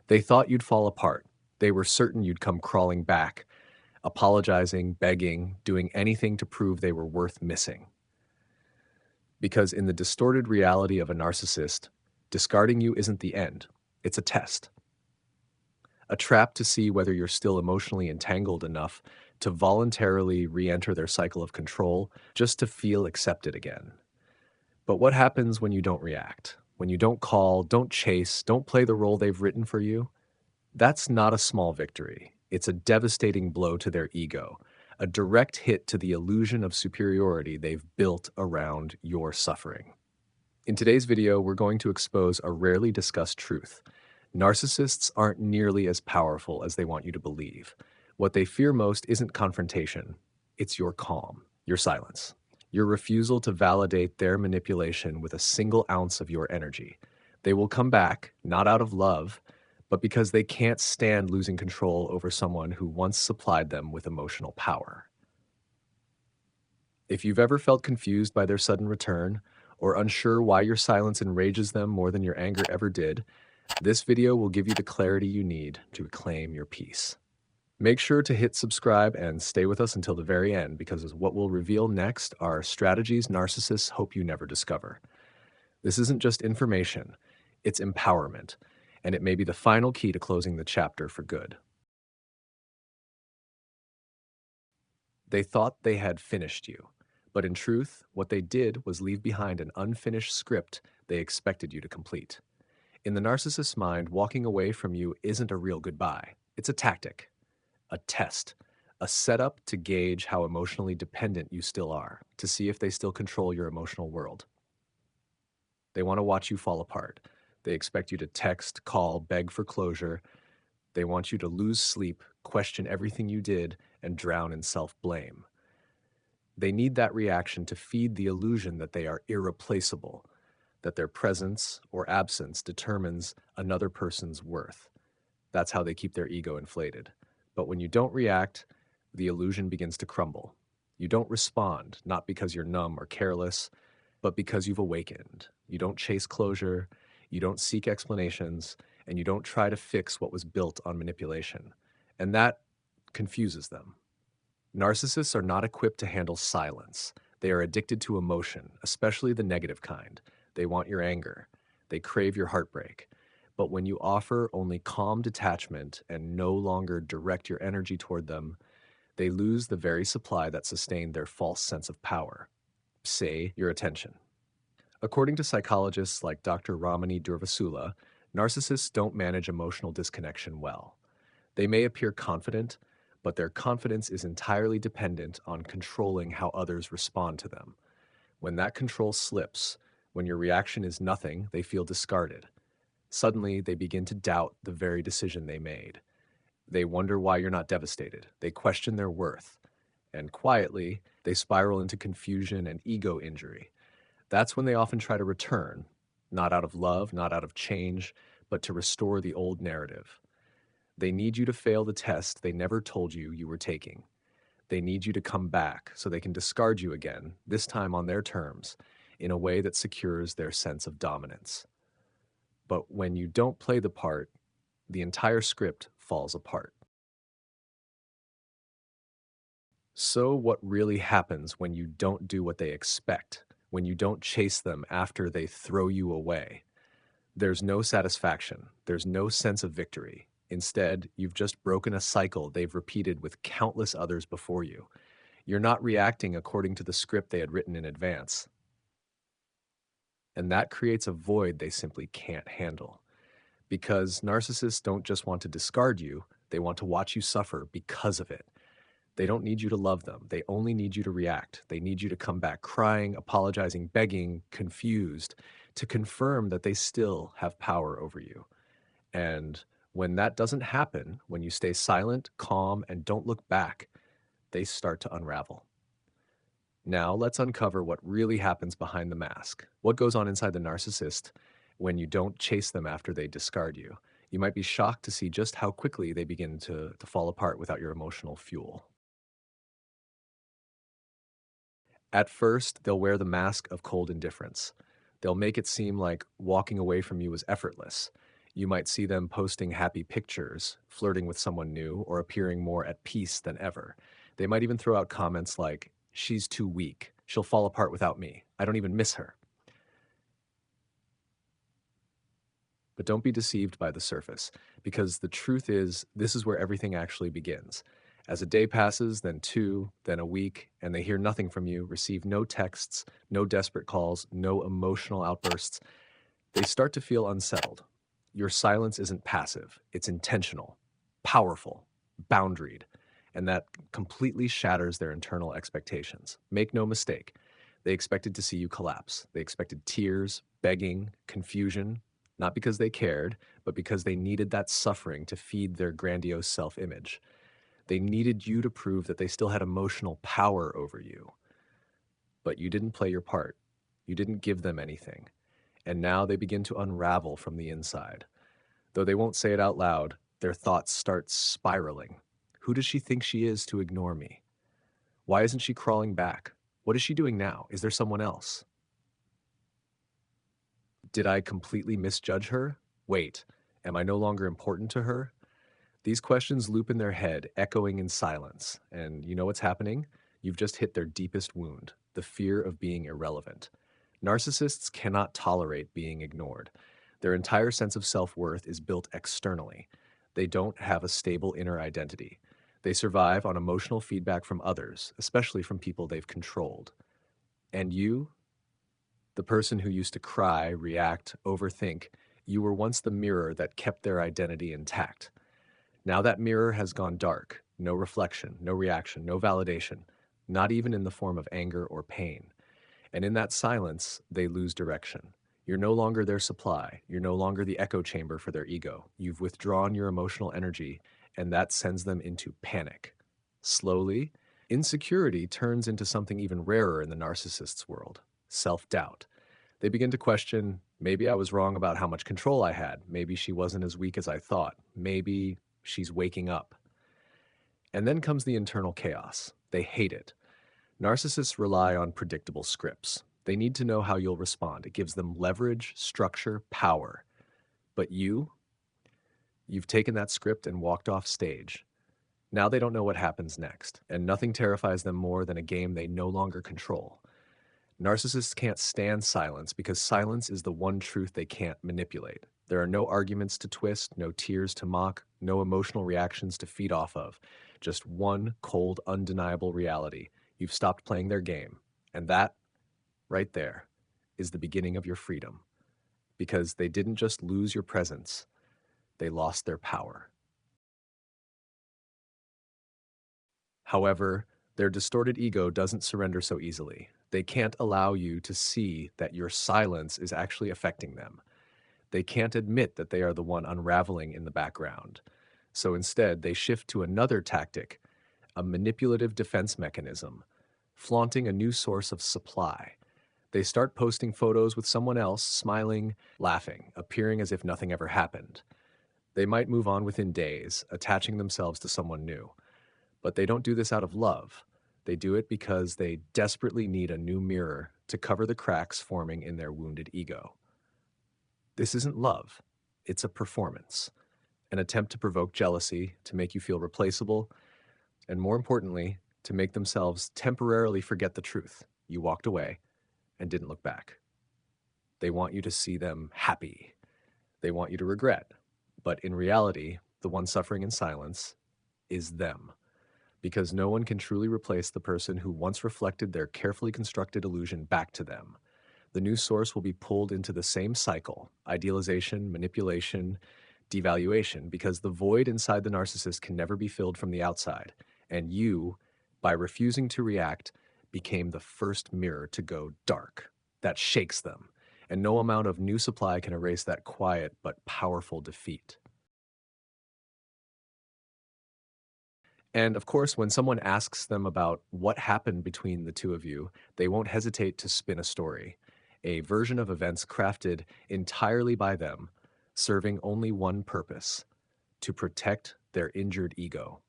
They thought you'd fall apart. They were certain you'd come crawling back, apologizing, begging, doing anything to prove they were worth missing. Because in the distorted reality of a narcissist, discarding you isn't the end, it's a test. A trap to see whether you're still emotionally entangled enough to voluntarily re-enter their cycle of control just to feel accepted again. But what happens when you don't react? When you don't call, don't chase, don't play the role they've written for you? That's not a small victory. It's a devastating blow to their ego, a direct hit to the illusion of superiority they've built around your suffering. In today's video, we're going to expose a rarely discussed truth. Narcissists aren't nearly as powerful as they want you to believe. What they fear most isn't confrontation, it's your calm, your silence, your refusal to validate their manipulation with a single ounce of your energy. They will come back, not out of love, but because they can't stand losing control over someone who once supplied them with emotional power. If you've ever felt confused by their sudden return, or unsure why your silence enrages them more than your anger ever did, this video will give you the clarity you need to reclaim your peace. Make sure to hit subscribe and stay with us until the very end, because what we'll reveal next are strategies narcissists hope you never discover. This isn't just information, it's empowerment, and it may be the final key to closing the chapter for good. They thought they had finished you, but in truth, what they did was leave behind an unfinished script they expected you to complete. In the narcissist's mind, walking away from you isn't a real goodbye. It's a tactic, a test, a setup to gauge how emotionally dependent you still are, to see if they still control your emotional world. They want to watch you fall apart. They expect you to text, call, beg for closure. They want you to lose sleep, question everything you did, and drown in self-blame. They need that reaction to feed the illusion that they are irreplaceable, that their presence or absence determines another person's worth. That's how they keep their ego inflated. But when you don't react, the illusion begins to crumble. You don't respond, not because you're numb or careless, but because you've awakened. You don't chase closure, you don't seek explanations, and you don't try to fix what was built on manipulation. And that confuses them. Narcissists are not equipped to handle silence. They are addicted to emotion, especially the negative kind. They want your anger. They crave your heartbreak. But when you offer only calm detachment and no longer direct your energy toward them, they lose the very supply that sustained their false sense of power. Say your attention. According to psychologists like Dr. Ramani Durvasula, narcissists don't manage emotional disconnection well. They may appear confident, but their confidence is entirely dependent on controlling how others respond to them. When that control slips, when your reaction is nothing, they feel discarded. Suddenly, they begin to doubt the very decision they made. They wonder why you're not devastated. They question their worth. And quietly, they spiral into confusion and ego injury. That's when they often try to return, not out of love, not out of change, but to restore the old narrative. They need you to fail the test they never told you you were taking. They need you to come back so they can discard you again, this time on their terms, in a way that secures their sense of dominance. But when you don't play the part, the entire script falls apart. So what really happens when you don't do what they expect, when you don't chase them after they throw you away? There's no satisfaction. There's no sense of victory. Instead, you've just broken a cycle they've repeated with countless others before you. You're not reacting according to the script they had written in advance. And that creates a void they simply can't handle. Because narcissists don't just want to discard you, they want to watch you suffer because of it. They don't need you to love them. They only need you to react. They need you to come back crying, apologizing, begging, confused, to confirm that they still have power over you. And when that doesn't happen, when you stay silent, calm, and don't look back, they start to unravel. Now let's uncover what really happens behind the mask. What goes on inside the narcissist when you don't chase them after they discard you. You might be shocked to see just how quickly they begin to fall apart without your emotional fuel. At first, they'll wear the mask of cold indifference. They'll make it seem like walking away from you is effortless. You might see them posting happy pictures, flirting with someone new, or appearing more at peace than ever. They might even throw out comments like, "She's too weak. She'll fall apart without me. I don't even miss her." But don't be deceived by the surface, because the truth is, this is where everything actually begins. As a day passes, then two, then a week, and they hear nothing from you, receive no texts, no desperate calls, no emotional outbursts, they start to feel unsettled. Your silence isn't passive, it's intentional, powerful, boundaried, and that completely shatters their internal expectations. Make no mistake, they expected to see you collapse. They expected tears, begging, confusion, not because they cared, but because they needed that suffering to feed their grandiose self image. They needed you to prove that they still had emotional power over you. But you didn't play your part. You didn't give them anything. And now they begin to unravel from the inside. Though they won't say it out loud, their thoughts start spiraling. Who does she think she is to ignore me? Why isn't she crawling back? What is she doing now? Is there someone else? Did I completely misjudge her? Wait, am I no longer important to her? These questions loop in their head, echoing in silence. And you know what's happening? You've just hit their deepest wound, the fear of being irrelevant. Narcissists cannot tolerate being ignored. Their entire sense of self-worth is built externally. They don't have a stable inner identity. They survive on emotional feedback from others, especially from people they've controlled. And you, the person who used to cry, react, overthink, you were once the mirror that kept their identity intact. Now that mirror has gone dark. No reflection, no reaction, no validation, not even in the form of anger or pain. And in that silence, they lose direction. You're no longer their supply. You're no longer the echo chamber for their ego. You've withdrawn your emotional energy, and that sends them into panic. Slowly, insecurity turns into something even rarer in the narcissist's world: self-doubt. They begin to question, maybe I was wrong about how much control I had. Maybe she wasn't as weak as I thought. Maybe she's waking up. And then comes the internal chaos. They hate it. Narcissists rely on predictable scripts. They need to know how you'll respond. It gives them leverage, structure, power. But you've taken that script and walked off stage. Now they don't know what happens next, and nothing terrifies them more than a game they no longer control. Narcissists can't stand silence because silence is the one truth they can't manipulate. There are no arguments to twist, no tears to mock, no emotional reactions to feed off of. Just one cold, undeniable reality. You've stopped playing their game. And that, right there, is the beginning of your freedom. Because they didn't just lose your presence, they lost their power. However, their distorted ego doesn't surrender so easily. They can't allow you to see that your silence is actually affecting them. They can't admit that they are the one unraveling in the background. So instead, they shift to another tactic, a manipulative defense mechanism, flaunting a new source of supply. They start posting photos with someone else, smiling, laughing, appearing as if nothing ever happened. They might move on within days, attaching themselves to someone new. But they don't do this out of love. They do it because they desperately need a new mirror to cover the cracks forming in their wounded ego. This isn't love. It's a performance, an attempt to provoke jealousy, to make you feel replaceable, and more importantly, to make themselves temporarily forget the truth. You walked away and didn't look back. They want you to see them happy. They want you to regret. But in reality, the one suffering in silence is them. Because no one can truly replace the person who once reflected their carefully constructed illusion back to them. The new source will be pulled into the same cycle: idealization, manipulation, devaluation, because the void inside the narcissist can never be filled from the outside. And you, by refusing to react, became the first mirror to go dark. That shakes them, and no amount of new supply can erase that quiet but powerful defeat. And of course, when someone asks them about what happened between the two of you, they won't hesitate to spin a story, a version of events crafted entirely by them, serving only one purpose: to protect their injured ego.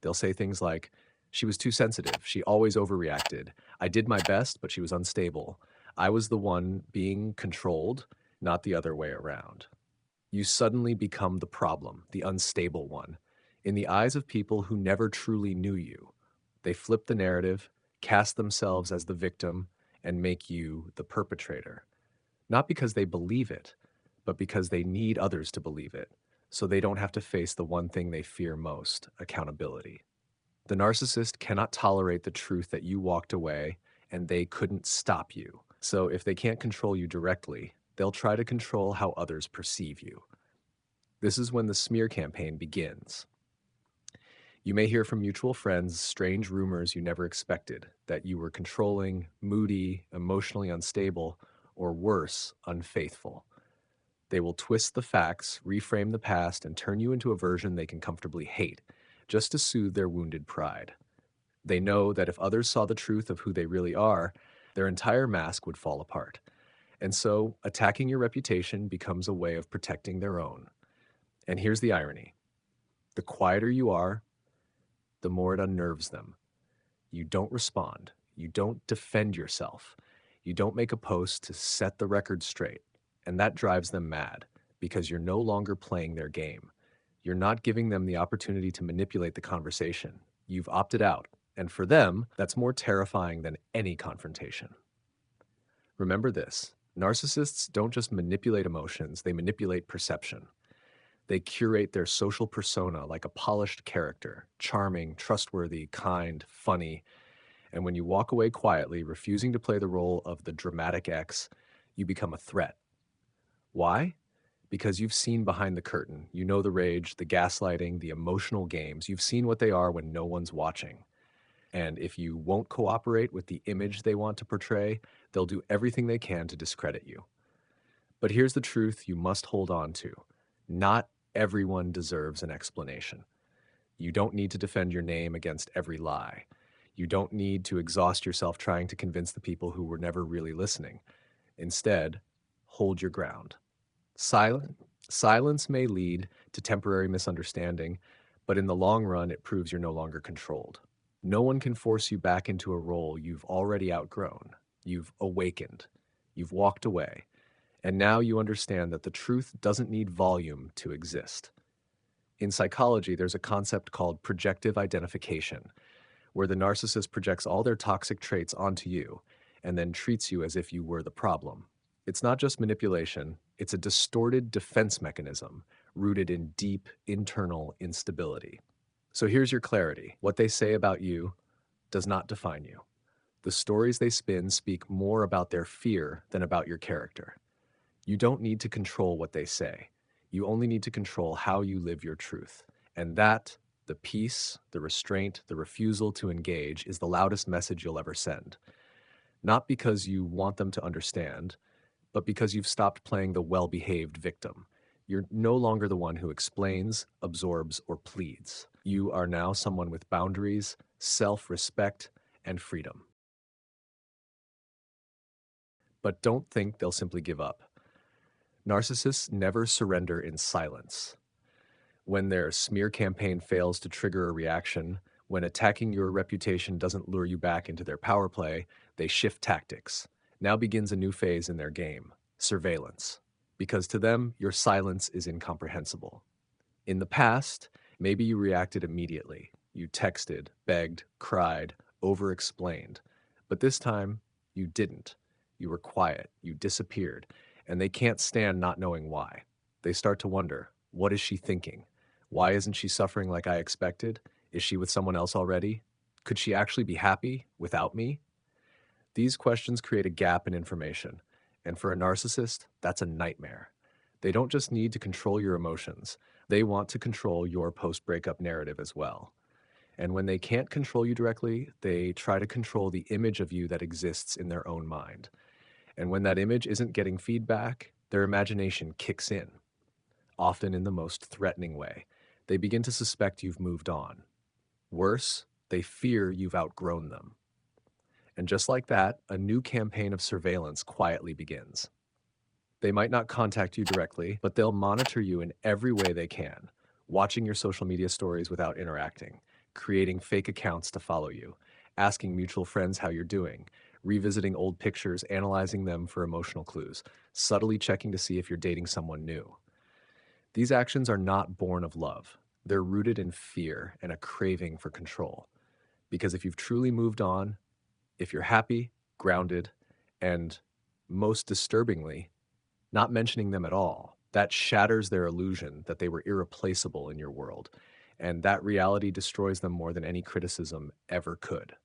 They'll say things like, "She was too sensitive. She always overreacted. I did my best, but she was unstable. I was the one being controlled, not the other way around." You suddenly become the problem, the unstable one. In the eyes of people who never truly knew you, they flip the narrative, cast themselves as the victim, and make you the perpetrator. Not because they believe it, but because they need others to believe it, so they don't have to face the one thing they fear most: accountability. The narcissist cannot tolerate the truth that you walked away and they couldn't stop you. So if they can't control you directly, they'll try to control how others perceive you. This is when the smear campaign begins. You may hear from mutual friends strange rumors you never expected, that you were controlling, moody, emotionally unstable, or worse, unfaithful. They will twist the facts, reframe the past, and turn you into a version they can comfortably hate, just to soothe their wounded pride. They know that if others saw the truth of who they really are, their entire mask would fall apart. And so, attacking your reputation becomes a way of protecting their own. And here's the irony: the quieter you are, the more it unnerves them. You don't respond. You don't defend yourself. You don't make a post to set the record straight. And that drives them mad because you're no longer playing their game. You're not giving them the opportunity to manipulate the conversation. You've opted out. And for them, that's more terrifying than any confrontation. Remember this: narcissists don't just manipulate emotions, they manipulate perception. They curate their social persona like a polished character: charming, trustworthy, kind, funny. And when you walk away quietly, refusing to play the role of the dramatic ex, you become a threat. Why? Because you've seen behind the curtain. You know the rage, the gaslighting, the emotional games. You've seen what they are when no one's watching. And if you won't cooperate with the image they want to portray, they'll do everything they can to discredit you. But here's the truth you must hold on to: not everyone deserves an explanation. You don't need to defend your name against every lie. You don't need to exhaust yourself trying to convince the people who were never really listening. Instead, hold your ground. Silence may lead to temporary misunderstanding, but in the long run, it proves you're no longer controlled. No one can force you back into a role you've already outgrown. You've awakened. You've walked away. And now you understand that the truth doesn't need volume to exist. In psychology, there's a concept called projective identification, where the narcissist projects all their toxic traits onto you and then treats you as if you were the problem. It's not just manipulation, it's a distorted defense mechanism rooted in deep internal instability. So here's your clarity: what they say about you does not define you. The stories they spin speak more about their fear than about your character. You don't need to control what they say. You only need to control how you live your truth. And that, the peace, the restraint, the refusal to engage, is the loudest message you'll ever send. Not because you want them to understand, but because you've stopped playing the well-behaved victim. You're no longer the one who explains, absorbs, or pleads. You are now someone with boundaries, self-respect, and freedom. But don't think they'll simply give up. Narcissists never surrender in silence. When their smear campaign fails to trigger a reaction, when attacking your reputation doesn't lure you back into their power play, they shift tactics. Now begins a new phase in their game: surveillance. Because to them, your silence is incomprehensible. In the past, maybe you reacted immediately. You texted, begged, cried, over-explained. But this time, you didn't. You were quiet, you disappeared, and they can't stand not knowing why. They start to wonder: what is she thinking? Why isn't she suffering like I expected? Is she with someone else already? Could she actually be happy without me? These questions create a gap in information, and for a narcissist, that's a nightmare. They don't just need to control your emotions, they want to control your post-breakup narrative as well. And when they can't control you directly, they try to control the image of you that exists in their own mind. And when that image isn't getting feedback, their imagination kicks in, often in the most threatening way. They begin to suspect you've moved on. Worse, they fear you've outgrown them. And just like that, a new campaign of surveillance quietly begins. They might not contact you directly, but they'll monitor you in every way they can: watching your social media stories without interacting, creating fake accounts to follow you, asking mutual friends how you're doing, revisiting old pictures, analyzing them for emotional clues, subtly checking to see if you're dating someone new. These actions are not born of love. They're rooted in fear and a craving for control. Because if you've truly moved on, if you're happy, grounded, and most disturbingly, not mentioning them at all, that shatters their illusion that they were irreplaceable in your world. And that reality destroys them more than any criticism ever could.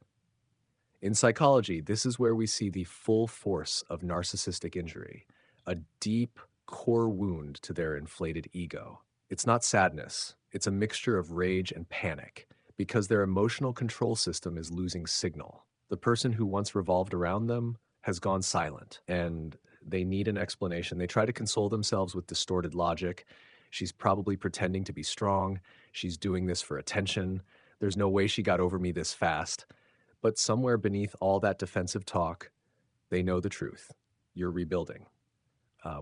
In psychology, this is where we see the full force of narcissistic injury, a deep core wound to their inflated ego. It's not sadness, it's a mixture of rage and panic, because their emotional control system is losing signal. The person who once revolved around them has gone silent, and they need an explanation. They try to console themselves with distorted logic. She's probably pretending to be strong. She's doing this for attention. There's no way she got over me this fast. But somewhere beneath all that defensive talk, they know the truth. You're rebuilding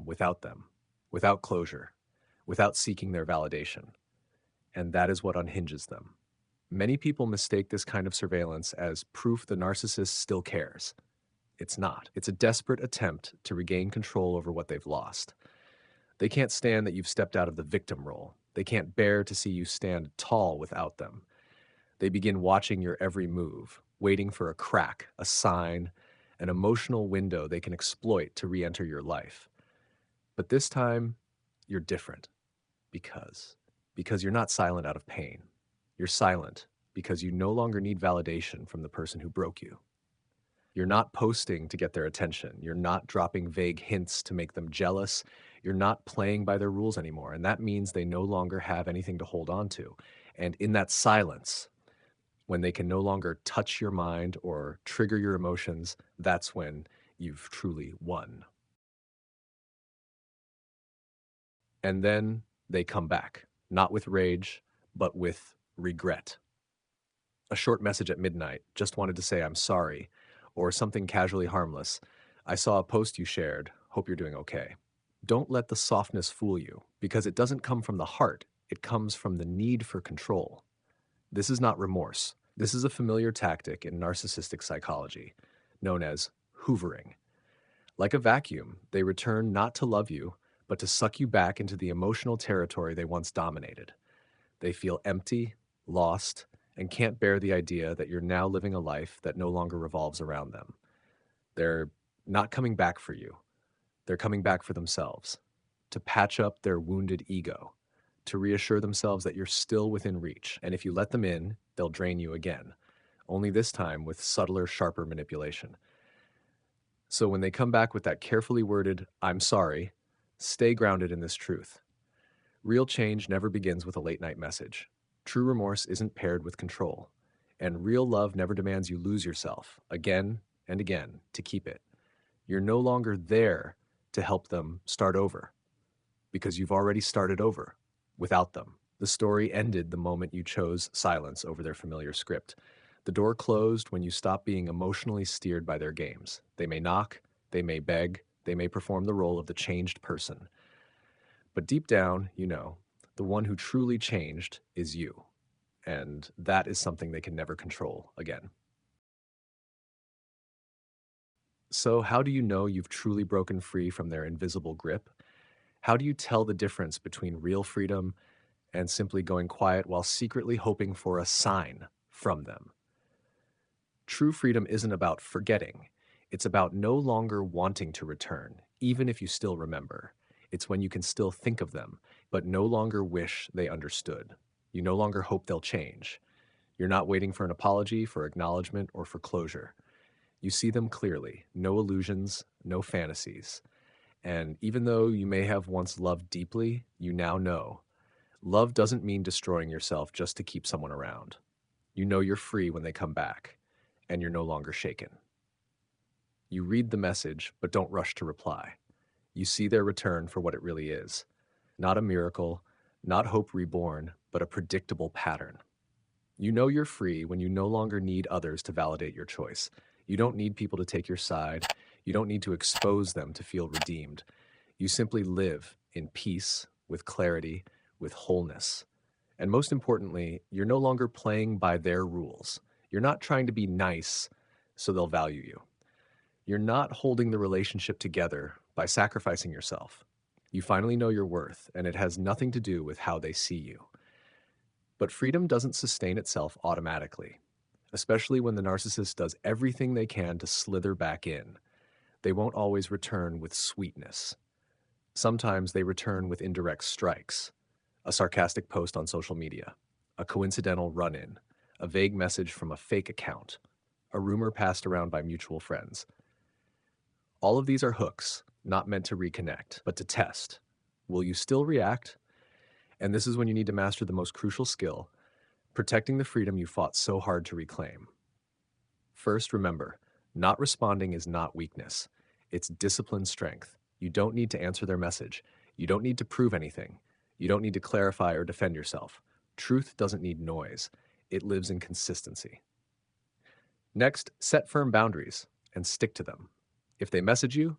without them, without closure, without seeking their validation. And that is what unhinges them. Many people mistake this kind of surveillance as proof the narcissist still cares. It's not. It's a desperate attempt to regain control over what they've lost. They can't stand that you've stepped out of the victim role. They can't bear to see you stand tall without them. They begin watching your every move, waiting for a crack, a sign, an emotional window they can exploit to re-enter your life. But this time, you're different. Because you're not silent out of pain. You're silent because you no longer need validation from the person who broke you. You're not posting to get their attention. You're not dropping vague hints to make them jealous. You're not playing by their rules anymore. And that means they no longer have anything to hold on to. And in that silence, when they can no longer touch your mind or trigger your emotions, that's when you've truly won. And then they come back, not with rage, but with regret. A short message at midnight, just wanted to say I'm sorry, or something casually harmless. I saw a post you shared, hope you're doing okay. Don't let the softness fool you, because it doesn't come from the heart, it comes from the need for control. This is not remorse. This is a familiar tactic in narcissistic psychology, known as hoovering. Like a vacuum, they return not to love you, but to suck you back into the emotional territory they once dominated. They feel empty, lost, and can't bear the idea that you're now living a life that no longer revolves around them. They're not coming back for you. They're coming back for themselves, to patch up their wounded ego, to reassure themselves that you're still within reach, and if you let them in, they'll drain you again, only this time with subtler, sharper manipulation. So when they come back with that carefully worded, "I'm sorry," stay grounded in this truth. Real change never begins with a late-night message. True remorse isn't paired with control. And real love never demands you lose yourself, again and again, to keep it. You're no longer there to help them start over, because you've already started over, without them. The story ended the moment you chose silence over their familiar script. The door closed when you stopped being emotionally steered by their games. They may knock, they may beg, they may perform the role of the changed person. But deep down, you know, the one who truly changed is you. And that is something they can never control again. So how do you know you've truly broken free from their invisible grip? How do you tell the difference between real freedom and simply going quiet while secretly hoping for a sign from them? True freedom isn't about forgetting. It's about no longer wanting to return, even if you still remember. It's when you can still think of them, but no longer wish they understood. You no longer hope they'll change. You're not waiting for an apology, for acknowledgement, or for closure. You see them clearly, no illusions, no fantasies. And even though you may have once loved deeply, you now know. Love doesn't mean destroying yourself just to keep someone around. You know you're free when they come back, and you're no longer shaken. You read the message, but don't rush to reply. You see their return for what it really is. Not a miracle, not hope reborn, but a predictable pattern. You know you're free when you no longer need others to validate your choice. You don't need people to take your side. You don't need to expose them to feel redeemed. You simply live in peace, with clarity, with wholeness. And most importantly, you're no longer playing by their rules. You're not trying to be nice so they'll value you. You're not holding the relationship together by sacrificing yourself. You finally know your worth, and it has nothing to do with how they see you. But freedom doesn't sustain itself automatically, especially when the narcissist does everything they can to slither back in. They won't always return with sweetness. Sometimes they return with indirect strikes, a sarcastic post on social media, a coincidental run-in, a vague message from a fake account, a rumor passed around by mutual friends. All of these are hooks, not meant to reconnect, but to test. Will you still react? And this is when you need to master the most crucial skill, protecting the freedom you fought so hard to reclaim. First, remember, not responding is not weakness. It's disciplined strength. You don't need to answer their message. You don't need to prove anything. You don't need to clarify or defend yourself. Truth doesn't need noise. It lives in consistency. Next, set firm boundaries and stick to them. If they message you,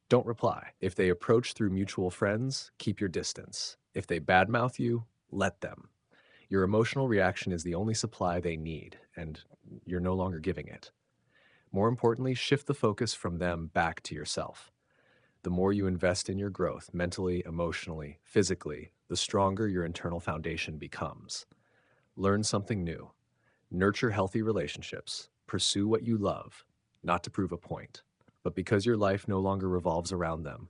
don't reply. If they approach through mutual friends, keep your distance. If they badmouth you, let them. Your emotional reaction is the only supply they need, and you're no longer giving it. More importantly, shift the focus from them back to yourself. The more you invest in your growth, mentally, emotionally, physically, the stronger your internal foundation becomes. Learn something new. Nurture healthy relationships. Pursue what you love, not to prove a point, but because your life no longer revolves around them.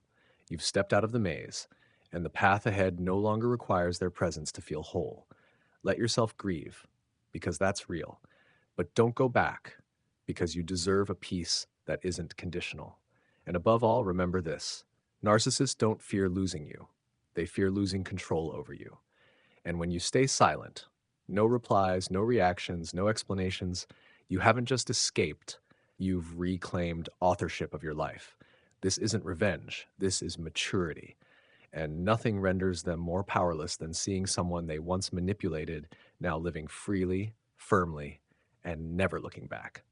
You've stepped out of the maze, and the path ahead no longer requires their presence to feel whole. Let yourself grieve, because that's real. But don't go back, because you deserve a peace that isn't conditional. And above all, remember this. Narcissists don't fear losing you. They fear losing control over you. And when you stay silent, no replies, no reactions, no explanations, you haven't just escaped, you've reclaimed authorship of your life. This isn't revenge. This is maturity. And nothing renders them more powerless than seeing someone they once manipulated now living freely, firmly, and never looking back.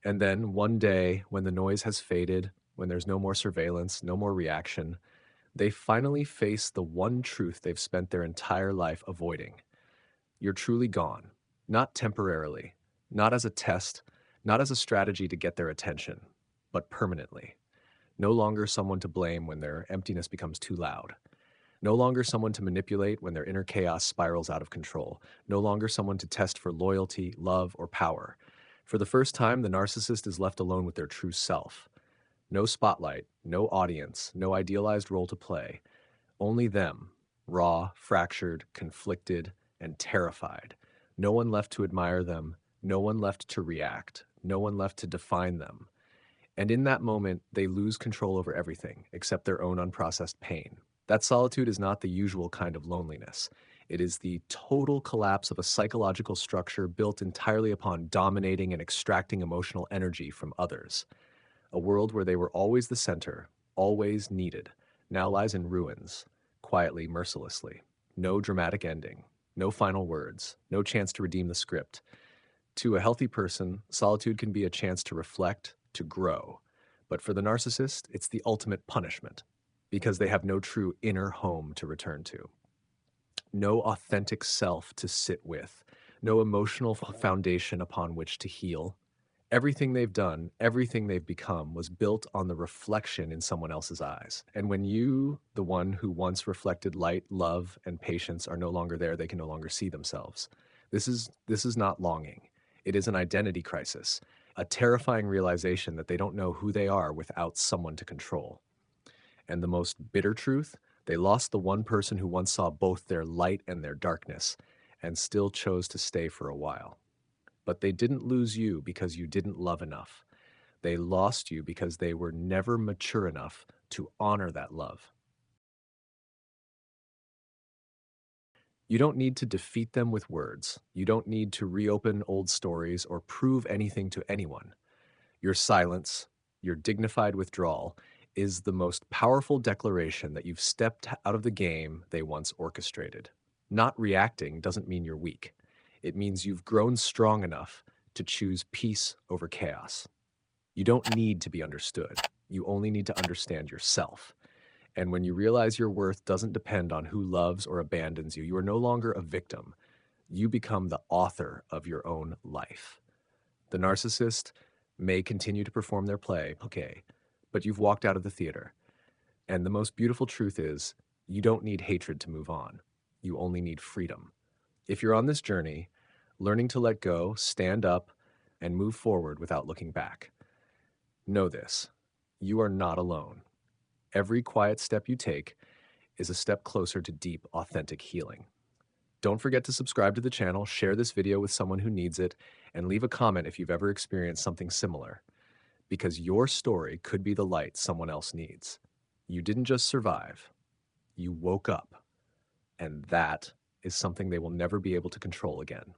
And then one day, when the noise has faded, when there's no more surveillance, no more reaction, they finally face the one truth they've spent their entire life avoiding. You're truly gone, not temporarily, not as a test, not as a strategy to get their attention, but permanently. No longer someone to blame when their emptiness becomes too loud. No longer someone to manipulate when their inner chaos spirals out of control. No longer someone to test for loyalty, love, or power. For the first time, the narcissist is left alone with their true self. No spotlight, no audience, no idealized role to play. Only them, raw, fractured, conflicted, and terrified. No one left to admire them, no one left to react, no one left to define them. And in that moment, they lose control over everything except their own unprocessed pain. That solitude is not the usual kind of loneliness. It is the total collapse of a psychological structure built entirely upon dominating and extracting emotional energy from others. A world where they were always the center, always needed, now lies in ruins, quietly, mercilessly. No dramatic ending, no final words, no chance to redeem the script. To a healthy person, solitude can be a chance to reflect, to grow. But for the narcissist, it's the ultimate punishment, because they have no true inner home to return to, no authentic self to sit with, no emotional foundation upon which to heal. Everything they've done, everything they've become was built on the reflection in someone else's eyes. And when you, the one who once reflected light, love, and patience, are no longer there, they can no longer see themselves. This is not longing. It is an identity crisis, a terrifying realization that they don't know who they are without someone to control. And the most bitter truth, they lost the one person who once saw both their light and their darkness, and still chose to stay for a while. But they didn't lose you because you didn't love enough. They lost you because they were never mature enough to honor that love. You don't need to defeat them with words. You don't need to reopen old stories or prove anything to anyone. Your silence, your dignified withdrawal, is the most powerful declaration that you've stepped out of the game they once orchestrated. Not reacting doesn't mean you're weak. It means you've grown strong enough to choose peace over chaos. You don't need to be understood. You only need to understand yourself. And when you realize your worth doesn't depend on who loves or abandons you, you are no longer a victim. You become the author of your own life. The narcissist may continue to perform their play, okay, but you've walked out of the theater. And the most beautiful truth is, you don't need hatred to move on. You only need freedom. If you're on this journey, learning to let go, stand up, and move forward without looking back, know this: you are not alone. Every quiet step you take is a step closer to deep, authentic healing. Don't forget to subscribe to the channel, share this video with someone who needs it, and leave a comment if you've ever experienced something similar, because your story could be the light someone else needs. You didn't just survive, you woke up, and that is something they will never be able to control again.